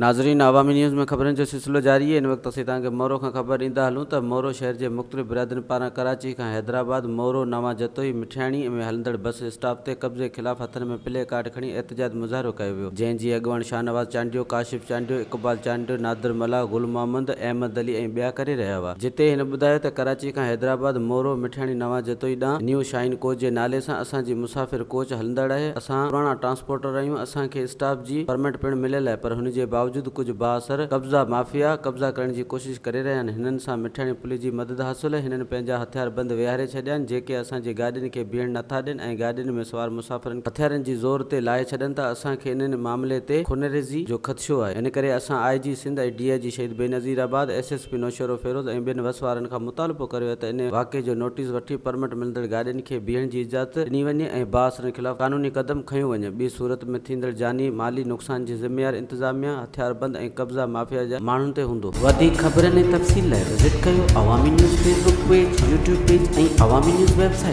नाज़रीन, अवामी न्यूज़ में खबरनि जो सिलसिलो जारी है। इन वक्त असीं तव्हांखे मोरो खां ख़बर ॾींदा हलूं त मोरो शहर जे मुख़्तलिफ़ बिरादरीन पारां कराची खां हैदराबाद, मोरो, नवां, जतोई, मठियाणी ऐं ھلندڙ बस स्टाफ ते कब्ज़े ख़िलाफ़ हथनि में प्ले कार्ड खणी एहतजाज मुज़ाहिरो कयो वियो, जंहिंजी अॻुवाणी शाहनवाज़ चांडियो, काशिफ़ चांडियो, इक़बाल चांडियो, नादिर मला, गुल मोहम्मद, अहमद अली ऐं ॿिया करे रहिया हुआ। जिते हिन ॿुधायो त कराची खां हैदराबाद, मोरो, मठियाणी, नवां, जतोई ॾांहुं न्यू शाइन कोच जे नाले सां असांजी मुसाफ़िर कोच हलंदड़ आहे। असां पुराणा ट्रांसपोर्टर आहियूं। असांखे स्टाफ जी परमिट पिणु मिलियल आहे, पर हुन जे बावजूदि कुझु बाअसर कब्ज़ा माफ़िया कब्ज़ा करण जी कोशिश करे रहिया आहिनि। हिननि सां मठियाणी पुलिस जी मदद हासिल आहे। हिननि पंहिंजा हथियार बंदि विहारे छॾिया आहिनि, जेके असांजी गाॾियुनि खे बीहण नथा ॾियनि ऐं गाॾियुनि में सवार मुसाफ़िरनि हथियारनि जी ज़ोर ते लाहे छॾनि था। असांखे इन्हनि मामले ते खुनरेज़ी जो ख़दशो आहे। इन करे असां IG सिंध ऐं DIG शहीद बेनज़ीराबाद, SSP नौशरो फेरोज़ ऐं ॿियनि वसवारनि खां मुतालबो करियो त इन वाक़े जो नोटिस वठी परमिट मिलंदड़ गाॾियुनि खे बीहण जी इजाज़त ॾिनी वञे ऐं बाअसरनि ख़िलाफ़ क़ानूनी क़दम खंयो वञे। ॿी सूरत में थींदड़ जानी माली नुक़सान जी ज़िम्मेवार इंतिज़ामिया, हथियारबंद ऐं कब्ज़ा माफ़िया जा माण्हुनि ते हूंदो। वधीक ख़बरनि ऐं तफ़सील लाइ विज़िट कयो अवामी news Facebook page, YouTube page ऐं अवामी न्यूज़ वेबसाइट।